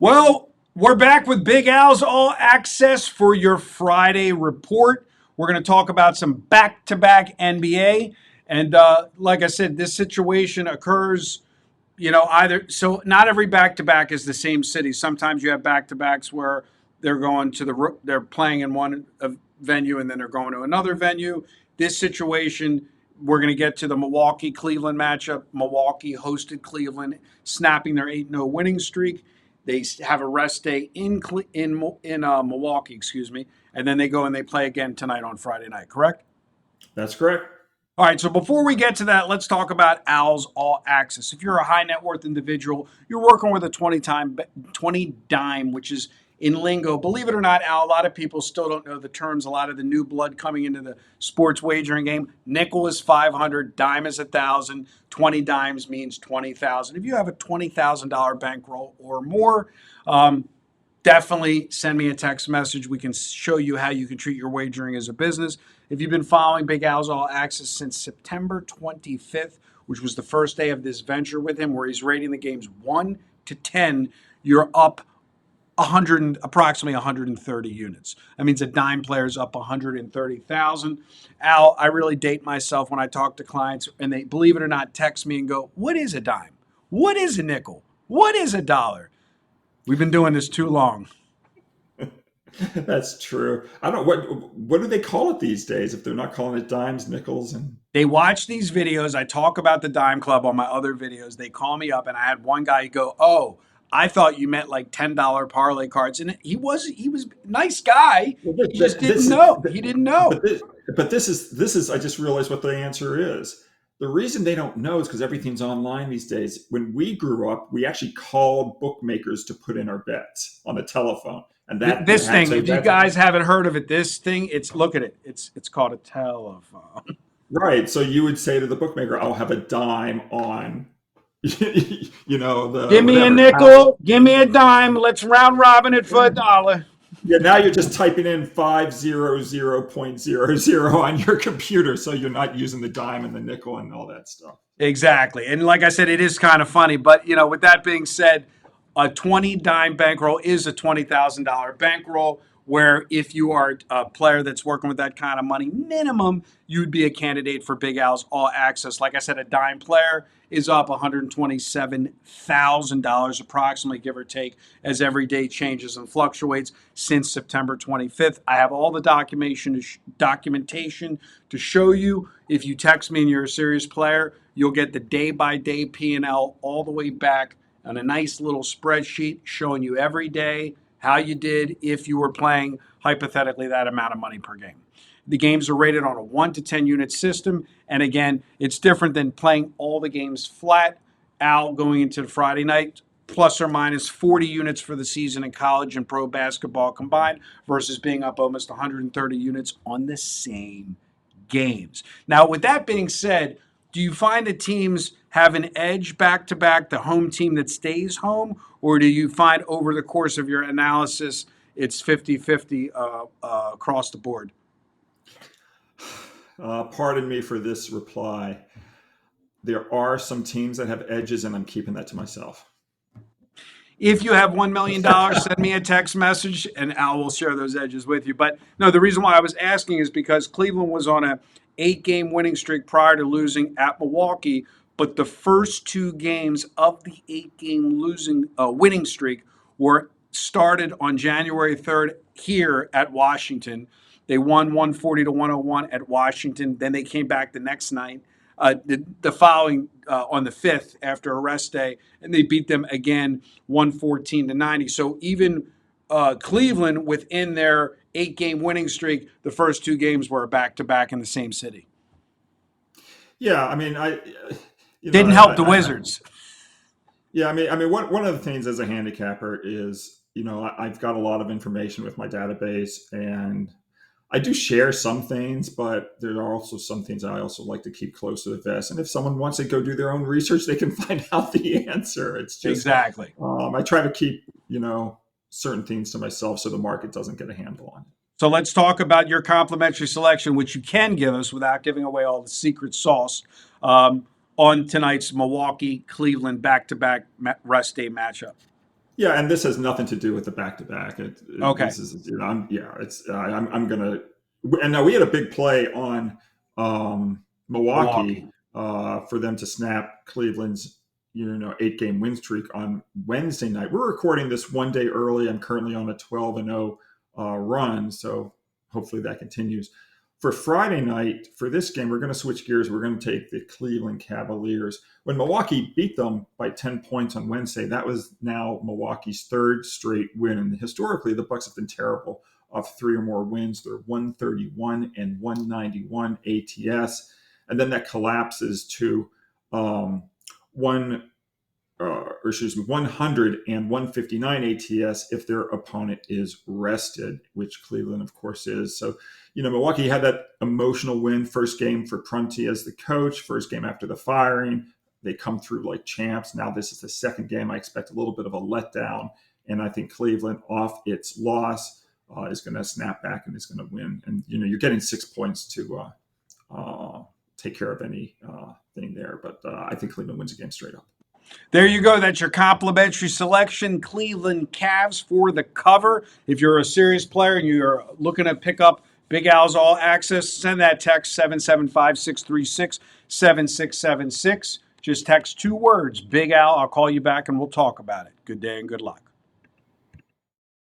Well, we're back with Big Al's All Access for your Friday report. We're going to talk about some back-to-back NBA. And like I said, this situation occurs, either. So not every back-to-back is the same city. Sometimes you have back-to-backs where they're playing in one venue and then they're going to another venue. This situation, we're going to get to the Milwaukee Cleveland matchup. Milwaukee hosted Cleveland, snapping their 8-0 winning streak. They have a rest day in Milwaukee, excuse me, and then they go and they play again tonight on Friday night. Correct? That's correct. All right. So before we get to that, let's talk about Al's All Access. If you're a high net worth individual, you're working with a 20 dime, which is in lingo. Believe it or not, Al, a lot of people still don't know the terms. A lot of the new blood coming into the sports wagering game. Nickel is 500, dime is 1,000, 20 dimes means 20,000. If you have a $20,000 bankroll or more, definitely send me a text message. We can show you how you can treat your wagering as a business. If you've been following Big Al's All Access since September 25th, which was the first day of this venture with him, where he's rating the games 1 to 10, you're up approximately 130 units. That means a dime player is up 130,000. Al, I really date myself when I talk to clients and they, believe it or not, text me and go, "What is a dime? What is a nickel? What is a dollar?" We've been doing this too long. That's true. I don't what do they call it these days if they're not calling it dimes, nickels, and They watch these videos. I talk about the Dime Club on my other videos. They call me up, and I had one guy go, "Oh, I thought you meant like $10 parlay cards." And he was a nice guy. He just didn't know. He didn't know. but this is I just realized what the answer is. The reason they don't know is because everything's online these days. When we grew up, we actually called bookmakers to put in our bets on the telephone. And This thing, if you guys haven't heard of it, this thing, look at it. It's called a telephone. right. So you would say to the bookmaker, "I'll have a dime on the Give me a whatever." nickel, give me a dime. Let's round robin it for a dollar. Yeah, now you're just typing in 500.00 on your computer, so you're not using the dime and the nickel and all that stuff. Exactly. And like I said, it is kind of funny. But, with that being said, a 20 dime bankroll is a $20,000 bankroll, where if you are a player that's working with that kind of money, minimum, you'd be a candidate for Big Al's All Access. Like I said, a dime player is up $127,000 approximately, give or take, as every day changes and fluctuates since September 25th. I have all the documentation to show you. If you text me and you're a serious player, you'll get the day-by-day P&L all the way back on a nice little spreadsheet showing you every day how you did if you were playing hypothetically that amount of money per game. The games are rated on a 1 to 10 unit system. And again, it's different than playing all the games flat out going into the Friday night, plus or minus 40 units for the season in college and pro basketball combined versus being up almost 130 units on the same games. Now, with that being said, do you find that teams have an edge back to back, the home team that stays home, or do you find over the course of your analysis it's 50-50 across the board? Pardon me for this reply. There are some teams that have edges, and I'm keeping that to myself. If you have $1 million, send me a text message, and Al will share those edges with you. But no, the reason why I was asking is because Cleveland was on a 8-game winning streak prior to losing at Milwaukee, but the first 2 games of the 8-game winning streak were started on January 3rd here at Washington. They won 140-101 at Washington. Then they came back the next night, the following on the 5th after a rest day, and they beat them again 114-90. So even Cleveland, within their 8-game winning streak, the first 2 games were back-to-back in the same city. Yeah, I mean, didn't help the Wizards. Yeah, I mean, one of the things as a handicapper is, I've got a lot of information with my database, and I do share some things, but there are also some things I also like to keep close to the vest. And if someone wants to go do their own research, they can find out the answer. It's just exactly. I try to keep, certain things to myself so the market doesn't get a handle on it. So let's talk about your complimentary selection, which you can give us without giving away all the secret sauce on tonight's Milwaukee-Cleveland back-to-back rest day matchup. Yeah, and this has nothing to do with the back to back. Okay. This is, you know, I'm gonna. And now we had a big play on Milwaukee Milwaukee. for them to snap Cleveland's 8-game win streak on Wednesday night. We're recording this one day early. I'm currently on a 12-0 run, so hopefully that continues. For Friday night, for this game, we're going to switch gears. We're going to take the Cleveland Cavaliers. When Milwaukee beat them by 10 points on Wednesday, that was now Milwaukee's third straight win. And historically, the Bucks have been terrible off 3 or more wins. They're 131 and 191 ATS. And then that collapses to one or excuse me, 100 and 159 ATS if their opponent is rested, which Cleveland, of course, is. So, Milwaukee had that emotional win, first game for Prunty as the coach, first game after the firing. They come through like champs. Now this is the second game. I expect a little bit of a letdown. And I think Cleveland, off its loss, is going to snap back and is going to win. And, you're getting 6 points to take care of any thing there. But I think Cleveland wins the game straight up. There you go. That's your complimentary selection, Cleveland Cavs for the cover. If you're a serious player and you're looking to pick up Big Al's All Access, send that text 775-636-7676. Just text 2 words, Big Al. I'll call you back and we'll talk about it. Good day and good luck.